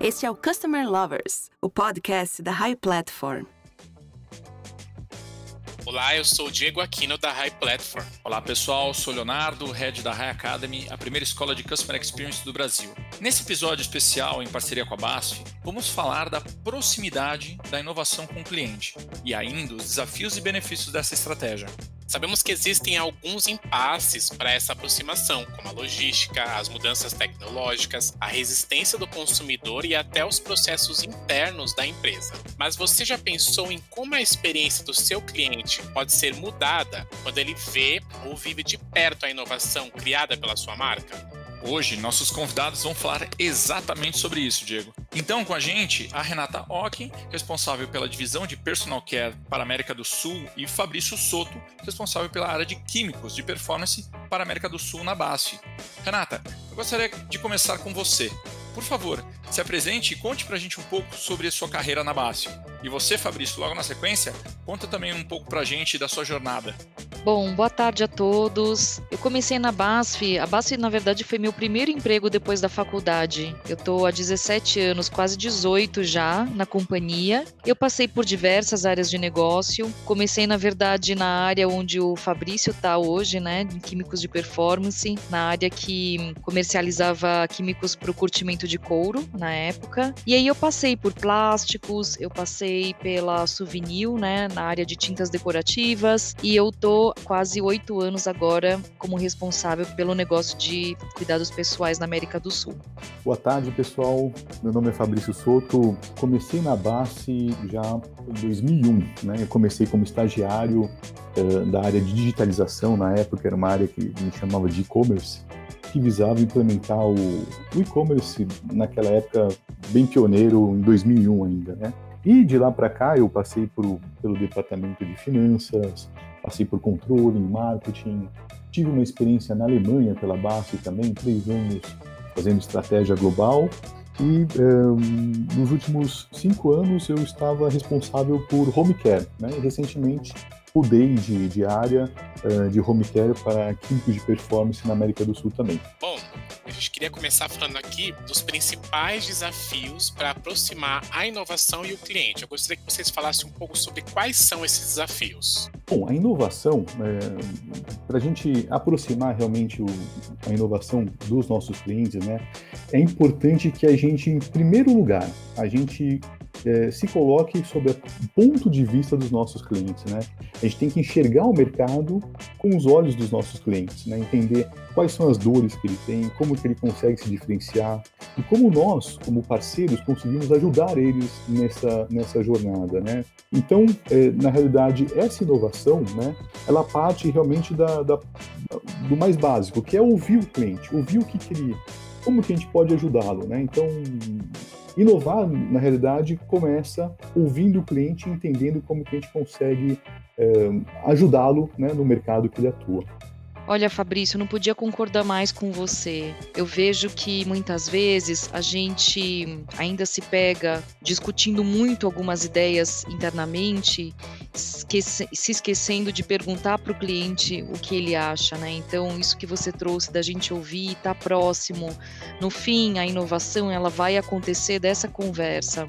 Este é o Customer Lovers, o podcast da High Platform. Olá, eu sou o Diego Aquino da High Platform. Olá pessoal, sou Leonardo, Head da High Academy, a primeira escola de Customer Experience do Brasil. Nesse episódio especial, em parceria com a BASF, vamos falar da proximidade da inovação com o cliente e ainda os desafios e benefícios dessa estratégia. Sabemos que existem alguns impasses para essa aproximação, como a logística, as mudanças tecnológicas, a resistência do consumidor e até os processos internos da empresa. Mas você já pensou em como a experiência do seu cliente pode ser mudada quando ele vê ou vive de perto a inovação criada pela sua marca? Hoje, nossos convidados vão falar exatamente sobre isso, Diego. Então, com a gente, a Renata Occhi, responsável pela divisão de Personal Care para a América do Sul, e Fabrício Soto, responsável pela área de Químicos de Performance para a América do Sul na BASF. Renata, eu gostaria de começar com você. Por favor, se apresente e conte pra gente um pouco sobre a sua carreira na BASF. E você, Fabrício, logo na sequência, conta também um pouco pra gente da sua jornada. Bom, boa tarde a todos. Eu comecei na BASF. A BASF, na verdade, foi meu primeiro emprego depois da faculdade. Eu estou há 17 anos, quase 18 já, na companhia. Eu passei por diversas áreas de negócio. Comecei, na verdade, na área onde o Fabrício está hoje, né, em Químicos de Performance, na área que comercializava químicos para o curtimento de couro, na época. E aí eu passei por plásticos, eu passei pela Souvenir, né, na área de tintas decorativas, e eu tô quase 8 anos agora como responsável pelo negócio de cuidados pessoais na América do Sul. Boa tarde, pessoal. Meu nome é Fabrício Soto. Comecei na BASF já em 2001, né? Eu comecei como estagiário da área de digitalização, na época era uma área que me chamava de e-commerce, que visava implementar o e-commerce naquela época bem pioneiro, em 2001 ainda, né? E de lá para cá eu passei pelo departamento de finanças, passei por controle, marketing, tive uma experiência na Alemanha pela BASF também, 3 anos fazendo estratégia global e nos últimos 5 anos eu estava responsável por home care, né? E recentemente mudei de área de home care para químicos de performance na América do Sul também. Bom, a gente queria começar falando aqui dos principais desafios para aproximar a inovação e o cliente. Eu gostaria que vocês falassem um pouco sobre quais são esses desafios. Bom, a inovação, para a gente aproximar realmente a inovação dos nossos clientes, né, é importante que a gente, em primeiro lugar, a gente se coloque sob o ponto de vista dos nossos clientes, né? A gente tem que enxergar o mercado com os olhos dos nossos clientes, né? Entender quais são as dores que ele tem, como que ele consegue se diferenciar e como nós, como parceiros, conseguimos ajudar eles nessa jornada, né? Então, na realidade, essa inovação, né, ela parte realmente do mais básico, que é ouvir o cliente, ouvir como que a gente pode ajudá-lo, né? Então, inovar, na realidade, começa ouvindo o cliente e entendendo como que a gente consegue ajudá-lo, né, no mercado que ele atua. Olha, Fabrício, não podia concordar mais com você. Eu vejo que muitas vezes a gente ainda se pega discutindo muito algumas ideias internamente, se esquecendo de perguntar para o cliente o que ele acha, né? Então, isso que você trouxe da gente ouvir, estar próximo. No fim, a inovação ela vai acontecer dessa conversa.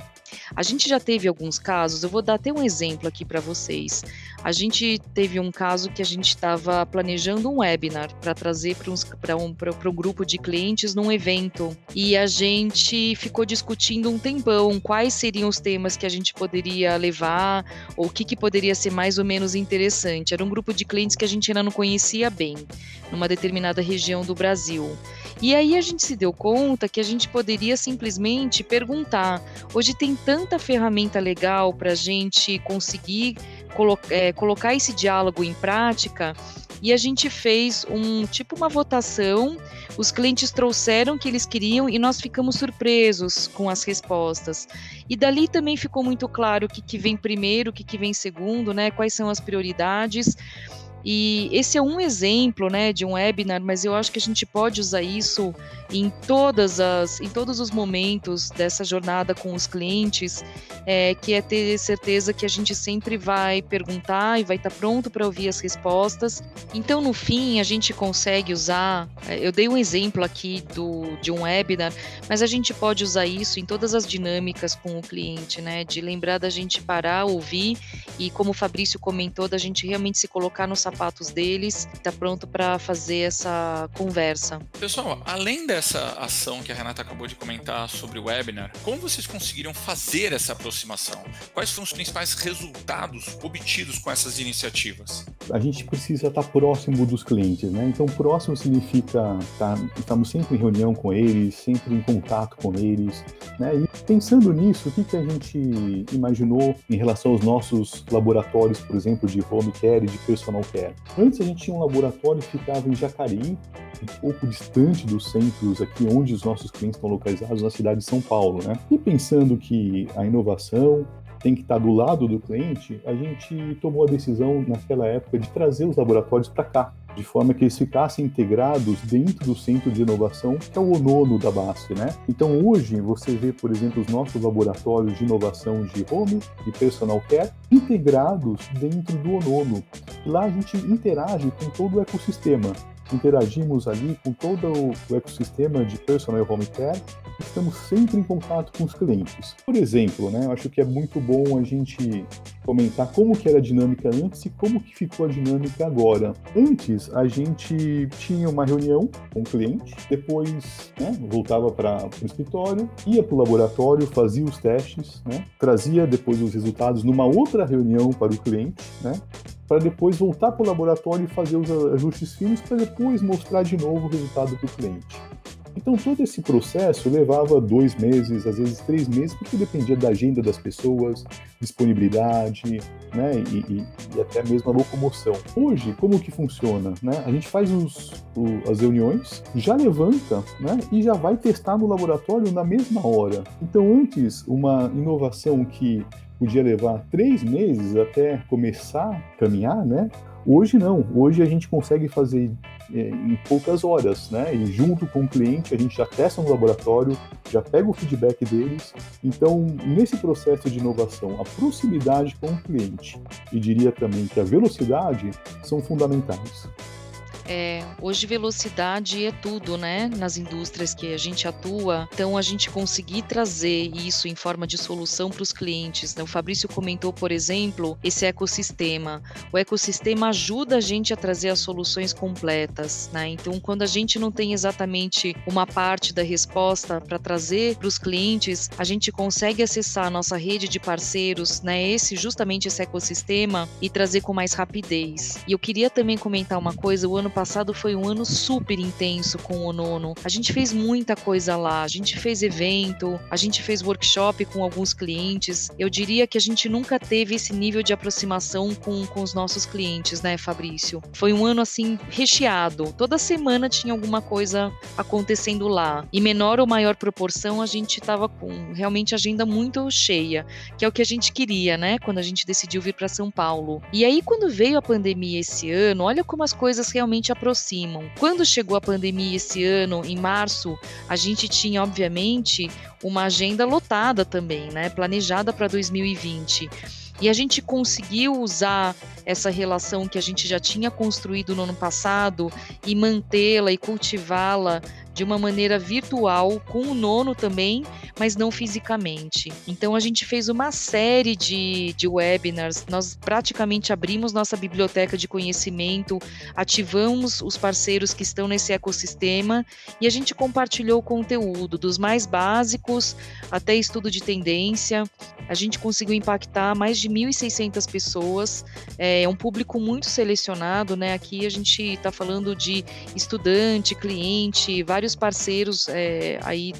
A gente já teve alguns casos, eu vou dar até um exemplo aqui para vocês. A gente teve um caso que a gente estava planejando um webinar para trazer para um grupo de clientes num evento. E a gente ficou discutindo um tempão quais seriam os temas que a gente poderia levar, ou o que poderia ser mais ou menos interessante. Era um grupo de clientes que a gente ainda não conhecia bem, numa determinada região do Brasil. E aí a gente se deu conta que a gente poderia simplesmente perguntar. Hoje tem tanta ferramenta legal para a gente conseguir colocar esse diálogo em prática, e a gente fez uma votação, os clientes trouxeram o que eles queriam e nós ficamos surpresos com as respostas. E dali também ficou muito claro o que vem primeiro, o que vem segundo, né? Quais são as prioridades. E esse é um exemplo, né, de um webinar, mas eu acho que a gente pode usar isso em todos os momentos dessa jornada com os clientes, que é ter certeza que a gente sempre vai perguntar e vai estar pronto para ouvir as respostas. Então, no fim, a gente consegue usar, eu dei um exemplo aqui de um webinar, mas a gente pode usar isso em todas as dinâmicas com o cliente, né, de lembrar da gente parar, ouvir e, como o Fabrício comentou, da gente realmente se colocar nos sapatos deles, tá pronto para fazer essa conversa. Pessoal, além dessa ação que a Renata acabou de comentar sobre o webinar, como vocês conseguiram fazer essa aproximação? Quais foram os principais resultados obtidos com essas iniciativas? A gente precisa estar próximo dos clientes, né? Então, próximo significa estamos sempre em reunião com eles, sempre em contato com eles, né? E pensando nisso, o que a gente imaginou em relação aos nossos laboratórios, por exemplo, de home care e de personal care? Antes a gente tinha um laboratório que ficava em Jacareí, um pouco distante dos centros aqui onde os nossos clientes estão localizados, na cidade de São Paulo, né? E pensando que a inovação tem que estar do lado do cliente, a gente tomou a decisão naquela época de trazer os laboratórios para cá, de forma que eles ficassem integrados dentro do centro de inovação, que é o ONONO da BASF, né? Então hoje você vê, por exemplo, os nossos laboratórios de inovação de home e personal care integrados dentro do ONONO. E lá a gente interage com todo o ecossistema. Interagimos ali com todo o ecossistema de personal e home care, estamos sempre em contato com os clientes. Por exemplo, né, eu acho que é muito bom a gente comentar como que era a dinâmica antes e como que ficou a dinâmica agora. Antes, a gente tinha uma reunião com o cliente, depois, né, voltava para o escritório, ia para o laboratório, fazia os testes, né, trazia depois os resultados numa outra reunião para o cliente, né, para depois voltar para o laboratório e fazer os ajustes finos para depois mostrar de novo o resultado para o cliente. Então, todo esse processo levava 2 meses, às vezes 3 meses, porque dependia da agenda das pessoas, disponibilidade, né, e até mesmo a locomoção. Hoje, como que funciona? Né? A gente faz as reuniões, já levanta, né, e já vai testar no laboratório na mesma hora. Então, antes, uma inovação que podia levar 3 meses até começar a caminhar, né? Hoje não, hoje a gente consegue fazer em poucas horas, né? E junto com o cliente a gente já testa no laboratório, já pega o feedback deles. Então, nesse processo de inovação, a proximidade com o cliente e diria também que a velocidade são fundamentais. Hoje velocidade é tudo, né, nas indústrias que a gente atua, então a gente conseguir trazer isso em forma de solução para os clientes, né? O Fabrício comentou, por exemplo, esse ecossistema. O ecossistema ajuda a gente a trazer as soluções completas, né? Então, quando a gente não tem exatamente uma parte da resposta para trazer para os clientes, a gente consegue acessar a nossa rede de parceiros, né, justamente esse ecossistema e trazer com mais rapidez. E eu queria também comentar uma coisa, o ano passado foi um ano super intenso com o ONONO. A gente fez muita coisa lá, a gente fez evento, a gente fez workshop com alguns clientes. Eu diria que a gente nunca teve esse nível de aproximação com os nossos clientes, né, Fabrício? Foi um ano, assim, recheado. Toda semana tinha alguma coisa acontecendo lá. E menor ou maior proporção, a gente estava com realmente agenda muito cheia, que é o que a gente queria, né, quando a gente decidiu vir para São Paulo. E aí, quando veio a pandemia esse ano, olha como as coisas realmente aproximam. Quando chegou a pandemia esse ano, em março, a gente tinha, obviamente, uma agenda lotada também, né? Planejada para 2020. E a gente conseguiu usar essa relação que a gente já tinha construído no ano passado e mantê-la e cultivá-la de uma maneira virtual, com o ONONO também, mas não fisicamente. Então a gente fez uma série de webinars, nós praticamente abrimos nossa biblioteca de conhecimento, ativamos os parceiros que estão nesse ecossistema e a gente compartilhou o conteúdo, dos mais básicos até estudo de tendência. A gente conseguiu impactar mais de 1.600 pessoas, é um público muito selecionado, né? Aqui a gente está falando de estudante, cliente, vários parceiros aí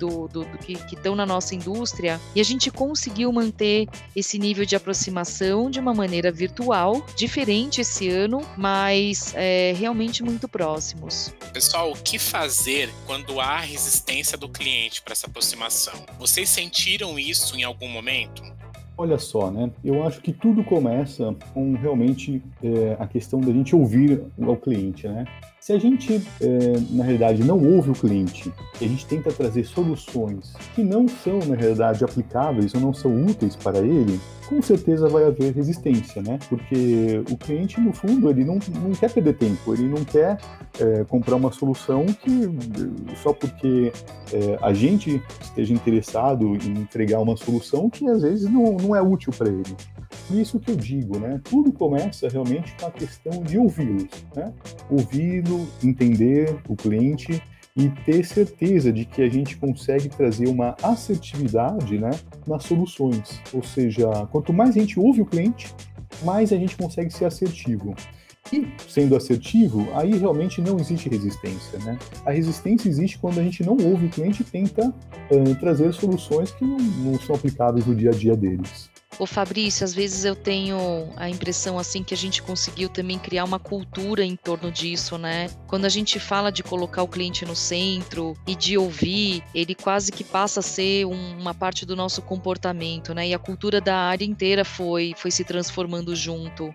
que estão na nossa indústria, e a gente conseguiu manter esse nível de aproximação de uma maneira virtual, diferente esse ano, mas realmente muito próximos. Pessoal, o que fazer quando há resistência do cliente para essa aproximação? Vocês sentiram isso em algum momento? Olha só, né? Eu acho que tudo começa com realmente a questão da gente ouvir o cliente, né? Se a gente, na realidade, não ouve o cliente e a gente tenta trazer soluções que não são, na realidade, aplicáveis ou não são úteis para ele, com certeza vai haver resistência, né? Porque o cliente, no fundo, ele não quer perder tempo, ele não quer comprar uma solução que só porque a gente esteja interessado em entregar uma solução que às vezes não é útil para ele. Por isso que eu digo, né? Tudo começa realmente com a questão de ouvi-los, né? Ouvi-lo, entender o cliente e ter certeza de que a gente consegue trazer uma assertividade, né, nas soluções. Ou seja, quanto mais a gente ouve o cliente, mais a gente consegue ser assertivo. E, sendo assertivo, aí realmente não existe resistência, né? A resistência existe quando a gente não ouve o cliente e tenta trazer soluções que não são aplicáveis no dia a dia deles. Ô Fabrício, às vezes eu tenho a impressão assim que a gente conseguiu também criar uma cultura em torno disso, né? Quando a gente fala de colocar o cliente no centro e de ouvir, ele quase que passa a ser uma parte do nosso comportamento, né? E a cultura da área inteira foi se transformando junto.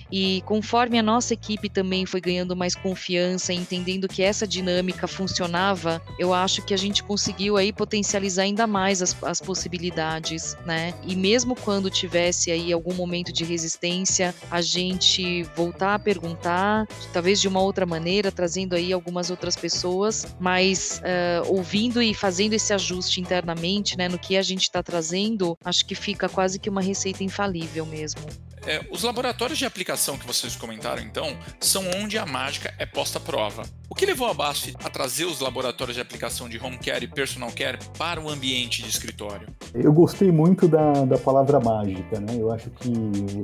E conforme a nossa equipe também foi ganhando mais confiança, entendendo que essa dinâmica funcionava, eu acho que a gente conseguiu aí potencializar ainda mais as possibilidades, né? E mesmo quando tivesse aí algum momento de resistência, a gente voltar a perguntar, talvez de uma outra maneira, trazendo aí algumas outras pessoas, mas ouvindo e fazendo esse ajuste internamente, né, no que a gente está trazendo, acho que fica quase que uma receita infalível mesmo. Os laboratórios de aplicação que vocês comentaram, então, são onde a mágica é posta à prova. O que levou a BASF a trazer os laboratórios de aplicação de home care e personal care para o ambiente de escritório? Eu gostei muito da palavra mágica, né? Eu acho que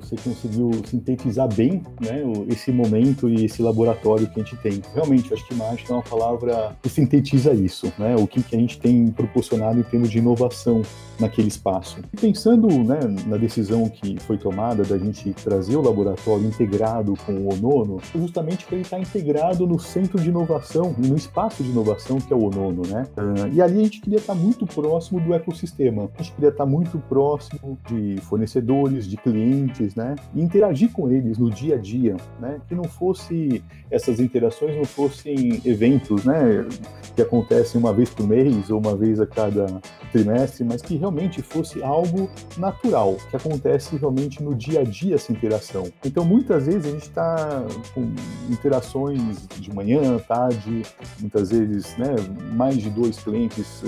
você conseguiu sintetizar bem, né, esse momento e esse laboratório que a gente tem. Realmente, eu acho que mágica é uma palavra que sintetiza isso, né? O que a gente tem proporcionado em termos de inovação naquele espaço. E pensando, né, na decisão que foi tomada da gente trazer o laboratório integrado com o Onono, justamente para ele estar integrado no centro de inovação e no espaço de inovação que é o Onono, né? E ali a gente queria estar muito próximo do ecossistema, a gente queria estar muito próximo de fornecedores, de clientes, né? E interagir com eles no dia a dia, né? Que não fosse, essas interações não fossem eventos, né? Que acontecem uma vez por mês ou uma vez a cada trimestre, mas que realmente fosse algo natural, que acontece realmente no dia a dia essa interação. Então, muitas vezes a gente está com interações de manhã, tarde, muitas vezes, né, mais de 2 clientes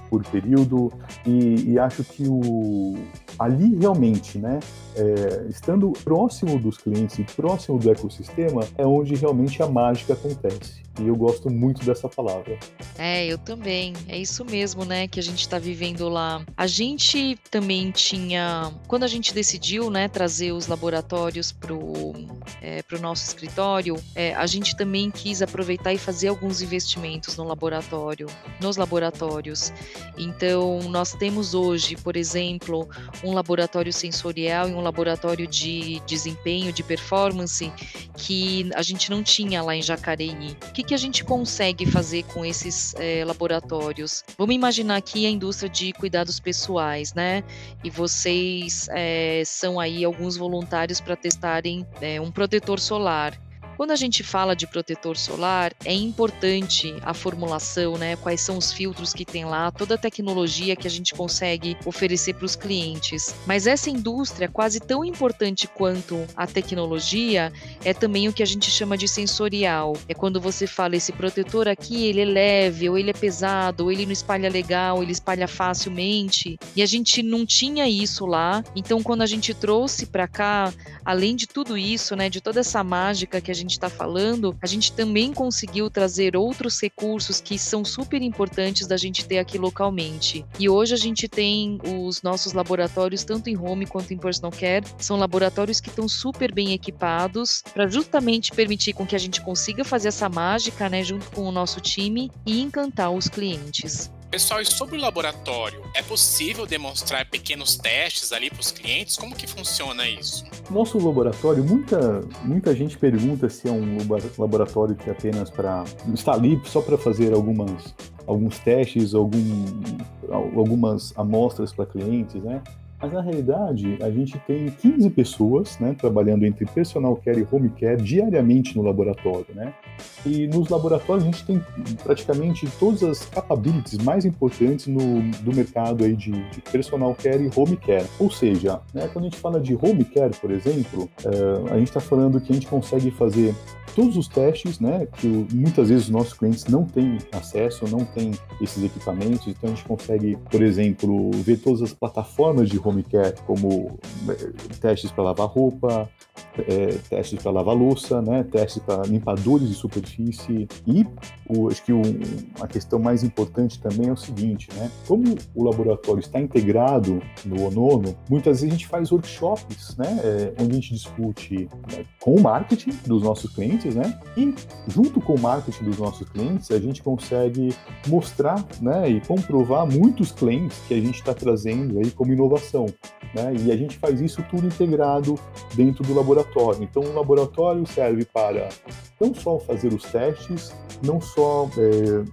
por período, e acho que ali realmente, né, estando próximo dos clientes e próximo do ecossistema, é onde realmente a mágica acontece. E eu gosto muito dessa palavra. Eu também. É isso mesmo, né, que a gente está vivendo lá. A gente também tinha, quando a gente decidiu, né, trazer os laboratórios pro nosso escritório, a gente também quis aproveitar e fazer alguns investimentos nos laboratórios. Então, nós temos hoje, por exemplo, um laboratório sensorial e um laboratório de desempenho, de performance, que a gente não tinha lá em Jacareí. O que a gente consegue fazer com esses laboratórios? Vamos imaginar aqui a indústria de cuidados pessoais, né? E vocês são aí alguns voluntários para testarem um protetor solar. Quando a gente fala de protetor solar, é importante a formulação, né? Quais são os filtros que tem lá, toda a tecnologia que a gente consegue oferecer para os clientes. Mas essa indústria, quase tão importante quanto a tecnologia, é também o que a gente chama de sensorial. É quando você fala, esse protetor aqui, ele é leve, ou ele é pesado, ou ele não espalha legal, ele espalha facilmente. E a gente não tinha isso lá. Então, quando a gente trouxe para cá, além de tudo isso, né, de toda essa mágica que a gente está falando, a gente também conseguiu trazer outros recursos que são super importantes da gente ter aqui localmente. E hoje a gente tem os nossos laboratórios, tanto em home quanto em personal care, são laboratórios que estão super bem equipados para justamente permitir com que a gente consiga fazer essa mágica, né, junto com o nosso time e encantar os clientes. Pessoal, e sobre o laboratório, é possível demonstrar pequenos testes ali para os clientes? Como que funciona isso? Nosso laboratório, muita gente pergunta se é um laboratório que é apenas está ali só para fazer alguns testes, algumas amostras para clientes, né? Mas, na realidade, a gente tem 15 pessoas, né, trabalhando entre personal care e home care diariamente no laboratório, né? E nos laboratórios a gente tem praticamente todas as capabilities mais importantes do mercado aí de personal care e home care. Ou seja, né, quando a gente fala de home care, por exemplo, a gente está falando que a gente consegue fazer todos os testes, né, que muitas vezes os nossos clientes não têm acesso, não têm esses equipamentos, então a gente consegue, por exemplo, ver todas as plataformas de home care, como testes para lavar roupa, testes para lavar louça, né, testes para limpadores de superfície e acho que a questão mais importante também é o seguinte, né, como o laboratório está integrado no Onono, muitas vezes a gente faz workshops, né, onde a gente discute, né, com o marketing dos nossos clientes, né, e junto com o marketing dos nossos clientes a gente consegue mostrar, né, e comprovar muitos claims que a gente está trazendo aí como inovação, né, e a gente faz isso tudo integrado dentro do laboratório. Então o laboratório serve para não só fazer os testes, não só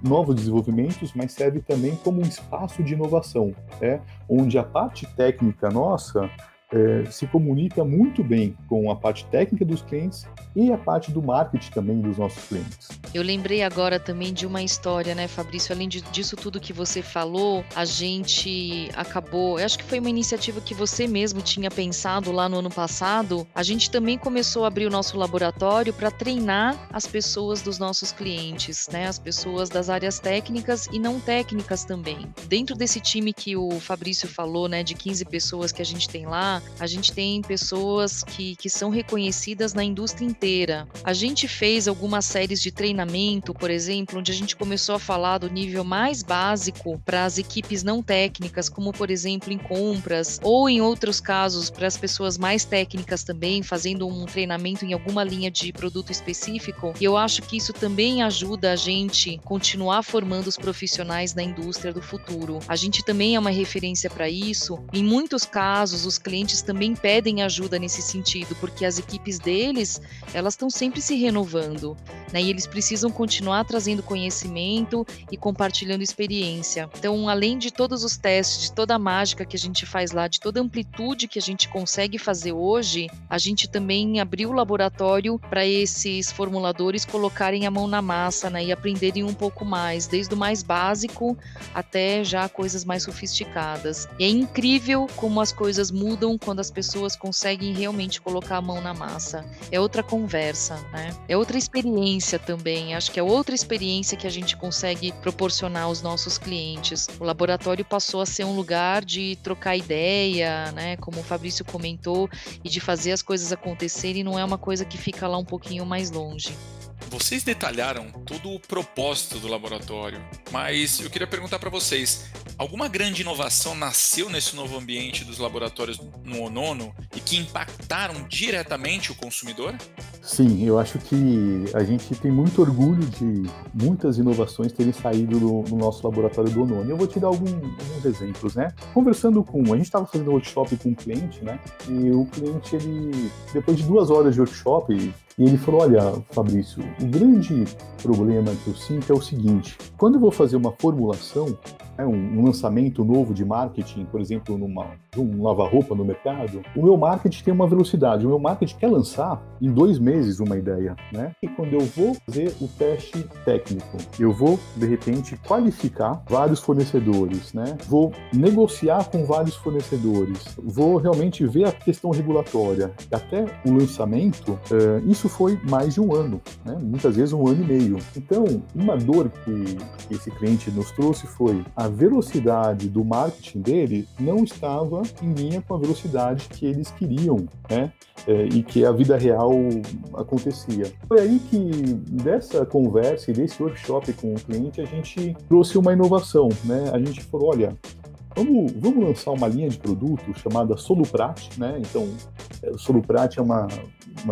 novos desenvolvimentos, mas serve também como um espaço de inovação, né, onde a parte técnica nossa se comunica muito bem com a parte técnica dos clientes e a parte do marketing também dos nossos clientes. Eu lembrei agora também de uma história, né, Fabrício? Além disso tudo que você falou, a gente acabou... Eu acho que foi uma iniciativa que você mesmo tinha pensado lá no ano passado. A gente também começou a abrir o nosso laboratório para treinar as pessoas dos nossos clientes, né? As pessoas das áreas técnicas e não técnicas também. Dentro desse time que o Fabrício falou, né, de 15 pessoas que a gente tem lá, a gente tem pessoas que são reconhecidas na indústria inteira. A gente fez algumas séries de treinamento, por exemplo, onde a gente começou a falar do nível mais básico para as equipes não técnicas, como por exemplo em compras, ou em outros casos para as pessoas mais técnicas também, fazendo um treinamento em alguma linha de produto específico. E eu acho que isso também ajuda a gente continuar formando os profissionais da indústria do futuro. A gente também é uma referência para isso. Em muitos casos, os clientes também pedem ajuda nesse sentido, porque as equipes deles, elas estão sempre se renovando, né? E eles precisam continuar trazendo conhecimento e compartilhando experiência. Então, além de todos os testes, de toda a mágica que a gente faz lá, de toda a amplitude que a gente consegue fazer hoje, a gente também abriu o laboratório para esses formuladores colocarem a mão na massa, né? E aprenderem um pouco mais, desde o mais básico até já coisas mais sofisticadas. E é incrível como as coisas mudam quando as pessoas conseguem realmente colocar a mão na massa. É outra conversa, né? É outra experiência também. Acho que é outra experiência que a gente consegue proporcionar aos nossos clientes. O laboratório passou a ser um lugar de trocar ideia, né? Como o Fabrício comentou, e de fazer as coisas acontecerem, não é uma coisa que fica lá um pouquinho mais longe. Vocês detalharam todo o propósito do laboratório, mas eu queria perguntar para vocês, alguma grande inovação nasceu nesse novo ambiente dos laboratórios no Onono e que impactaram diretamente o consumidor? Sim, eu acho que a gente tem muito orgulho de muitas inovações terem saído no nosso laboratório do Onono. Eu vou te dar alguns exemplos, né? Conversando a gente estava fazendo um workshop com um cliente, né? E o cliente, depois de 2 horas de workshop, e ele falou, olha, Fabrício, o grande problema que eu sinto é o seguinte, quando eu vou fazer uma formulação, um lançamento novo de marketing, por exemplo, um lava-roupa no mercado, o meu marketing tem uma velocidade, o meu marketing quer lançar em 2 meses uma ideia, né? E quando eu vou fazer o teste técnico, eu vou, de repente, qualificar vários fornecedores, né? Vou negociar com vários fornecedores, vou realmente ver a questão regulatória. Até o lançamento, isso foi mais de 1 ano, né? Muitas vezes 1 ano e meio. Então, uma dor que esse cliente nos trouxe foi a velocidade do marketing dele não estava em linha com a velocidade que eles queriam, né? E que a vida real acontecia. Foi aí que, dessa conversa e desse workshop com o cliente, a gente trouxe uma inovação, né? A gente falou, olha, vamos lançar uma linha de produto chamada Soluprat, né? Então, Soluprat é uma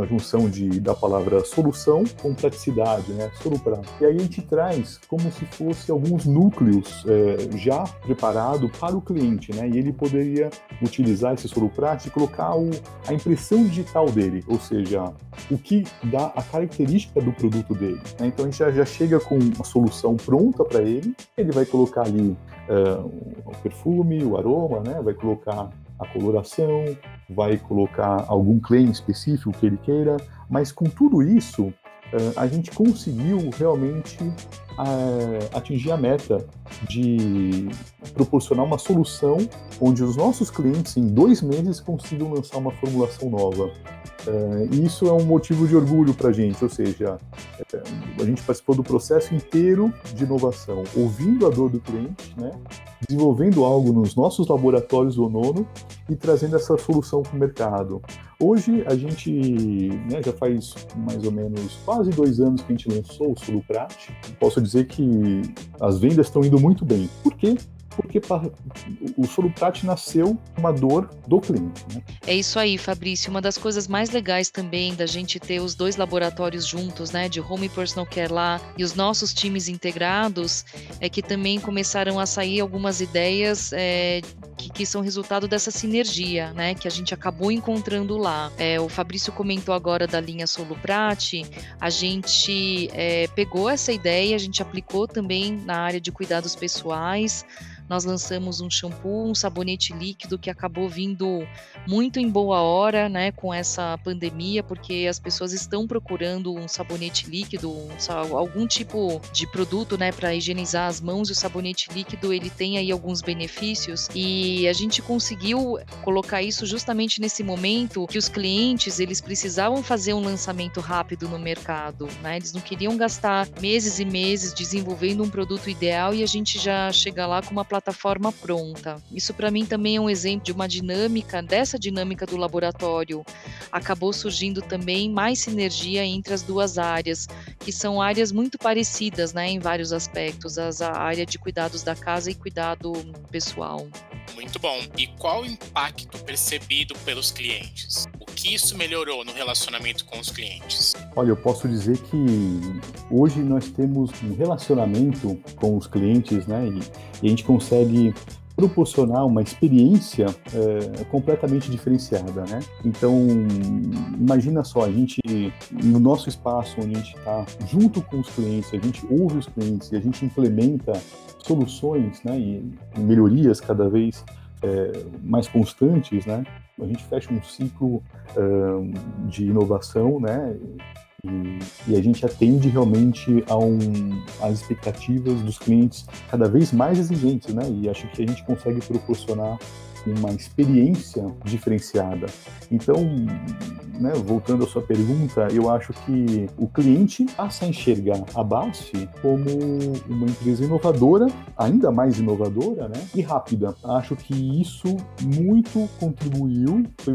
junção da palavra solução com praticidade, né? Soluprat. E aí a gente traz como se fosse alguns núcleos já preparado para o cliente, né? E ele poderia utilizar esse Soluprat e colocar a impressão digital dele, ou seja, o que dá a característica do produto dele, né? Então a gente já chega com uma solução pronta para ele vai colocar ali o perfume, o aroma, né? Vai colocar a coloração, vai colocar algum claim específico que ele queira, mas com tudo isso, a gente conseguiu realmente atingir a meta de proporcionar uma solução onde os nossos clientes, em 2 meses, consigam lançar uma formulação nova. E isso é um motivo de orgulho para a gente, ou seja, a gente participou do processo inteiro de inovação, ouvindo a dor do cliente, né, desenvolvendo algo nos nossos laboratórios Onono e trazendo essa solução para o mercado. Hoje, a gente, né, já faz mais ou menos quase 2 anos que a gente lançou o Soluprat. Posso dizer que as vendas estão indo muito bem. Por quê? Porque o Soluprat nasceu uma dor do cliente, né? É isso aí, Fabrício. Uma das coisas mais legais também da gente ter os 2 laboratórios juntos, né, de Home e Personal Care lá, e os nossos times integrados, é que também começaram a sair algumas ideias que são resultado dessa sinergia, né, que a gente acabou encontrando lá. O Fabrício comentou agora da linha Soluprat. A gente pegou essa ideia, a gente aplicou também na área de cuidados pessoais. Nós lançamos um shampoo, um sabonete líquido que acabou vindo muito em boa hora, né, com essa pandemia, porque as pessoas estão procurando um sabonete líquido, algum tipo de produto, né, para higienizar as mãos, e o sabonete líquido, ele tem aí alguns benefícios, e a gente conseguiu colocar isso justamente nesse momento que os clientes, eles precisavam fazer um lançamento rápido no mercado, né, eles não queriam gastar meses e meses desenvolvendo um produto ideal e a gente já chega lá com uma plataforma pronta. Isso para mim também é um exemplo de uma dinâmica, dessa dinâmica do laboratório. Acabou surgindo também mais sinergia entre as 2 áreas, que são áreas muito parecidas, né, em vários aspectos, a área de cuidados da casa e cuidado pessoal. Muito bom. E qual o impacto percebido pelos clientes? O que isso melhorou no relacionamento com os clientes? Olha, eu posso dizer que hoje nós temos um relacionamento com os clientes, né, e a gente consegue proporcionar uma experiência completamente diferenciada, né? Então, imagina só, a gente, no nosso espaço onde a gente está junto com os clientes, a gente ouve os clientes e a gente implementa soluções, né, e melhorias cada vez mais constantes, né? A gente fecha um ciclo de inovação, né? E a gente atende realmente às expectativas dos clientes cada vez mais exigentes, né? E acho que a gente consegue proporcionar uma experiência diferenciada. Então, né, voltando à sua pergunta, eu acho que o cliente passa a enxergar a BASF como uma empresa inovadora, ainda mais inovadora, né, e rápida. Acho que isso muito contribuiu, foi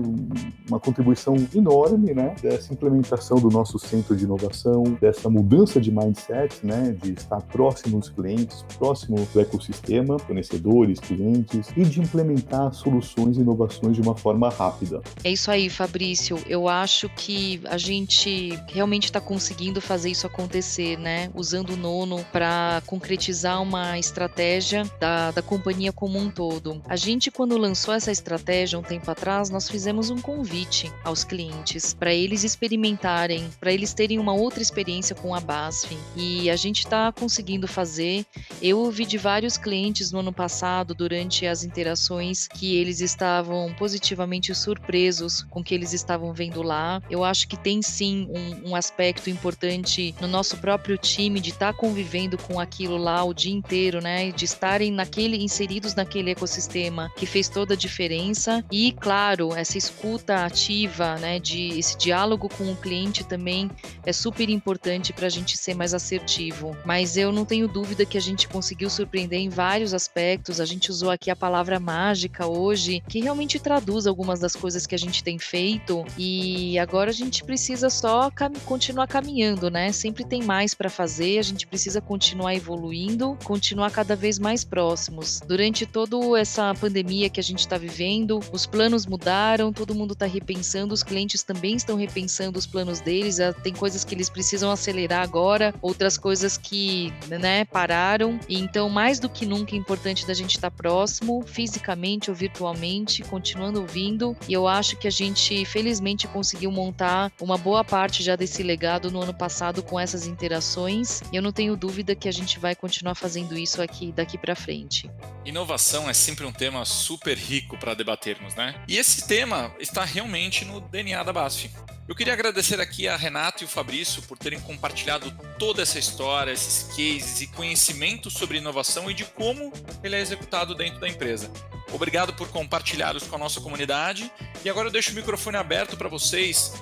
uma contribuição enorme, né, dessa implementação do nosso centro de inovação, dessa mudança de mindset, né, de estar próximo dos clientes, próximo do ecossistema, fornecedores, clientes, e de implementar soluções e inovações de uma forma rápida. É isso aí, Fabrício. Eu acho que a gente realmente está conseguindo fazer isso acontecer, né? Usando o Nono para concretizar uma estratégia da companhia como um todo. A gente, quando lançou essa estratégia um tempo atrás, nós fizemos um convite aos clientes para eles experimentarem, para eles terem uma outra experiência com a BASF. E a gente está conseguindo fazer. Eu ouvi de vários clientes no ano passado, durante as interações, que eles estavam positivamente surpresos com o que eles estavam vendo lá. Eu acho que tem sim um aspecto importante no nosso próprio time de estar convivendo com aquilo lá o dia inteiro, né? De estarem inseridos naquele ecossistema que fez toda a diferença. E, claro, essa escuta ativa, né? Esse diálogo com o cliente também é super importante para a gente ser mais assertivo. Mas eu não tenho dúvida que a gente conseguiu surpreender em vários aspectos. A gente usou aqui a palavra mágica hoje, que realmente traduz algumas das coisas que a gente tem feito, e agora a gente precisa só continuar caminhando, né? Sempre tem mais para fazer, a gente precisa continuar evoluindo, continuar cada vez mais próximos. Durante toda essa pandemia que a gente está vivendo, os planos mudaram, todo mundo está repensando, os clientes também estão repensando os planos deles, tem coisas que eles precisam acelerar agora, outras coisas que, né, pararam, e então mais do que nunca é importante da gente estar próximo, fisicamente ou virtualmente, continuando ouvindo, e eu acho que a gente felizmente conseguiu montar uma boa parte já desse legado no ano passado com essas interações, e eu não tenho dúvida que a gente vai continuar fazendo isso aqui daqui para frente. Inovação é sempre um tema super rico para debatermos, né? E esse tema está realmente no DNA da BASF. Eu queria agradecer aqui a Renato e o Fabrício por terem compartilhado toda essa história, esses cases e conhecimento sobre inovação e de como ele é executado dentro da empresa. Obrigado por compartilhar-os com a nossa comunidade. E agora eu deixo o microfone aberto para vocês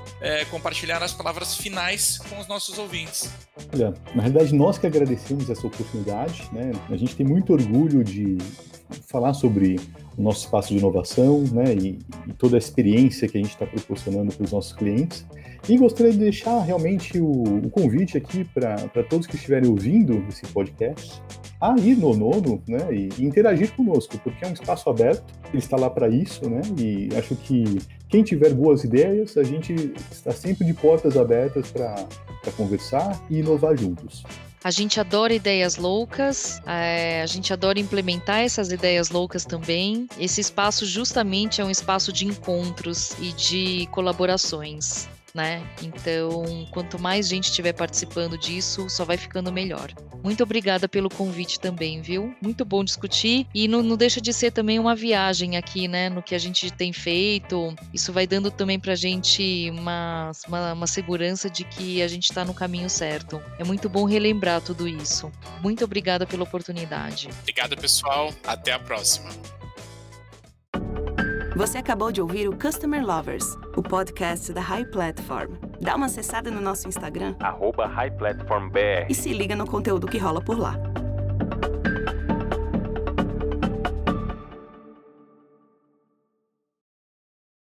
compartilhar as palavras finais com os nossos ouvintes. Olha, na realidade, nós que agradecemos essa oportunidade, né? A gente tem muito orgulho de falar sobre o nosso espaço de inovação, né? E toda a experiência que a gente está proporcionando para os nossos clientes. E gostaria de deixar realmente o convite aqui para todos que estiverem ouvindo esse podcast a ir no Nono, né, e interagir conosco, porque é um espaço aberto, ele está lá para isso, né, e acho que quem tiver boas ideias, a gente está sempre de portas abertas para conversar e inovar juntos. A gente adora ideias loucas, a gente adora implementar essas ideias loucas também. Esse espaço justamente é um espaço de encontros e de colaborações, né? Então, quanto mais gente estiver participando disso, só vai ficando melhor. Muito obrigada pelo convite também, viu? Muito bom discutir e não deixa de ser também uma viagem aqui, né? No que a gente tem feito. Isso vai dando também pra gente uma segurança de que a gente está no caminho certo. É muito bom relembrar tudo isso. Muito obrigada pela oportunidade. Obrigado, pessoal. Até a próxima. Você acabou de ouvir o Customer Lovers, o podcast da High Platform. Dá uma acessada no nosso Instagram, @HighPlatformBR. e se liga no conteúdo que rola por lá.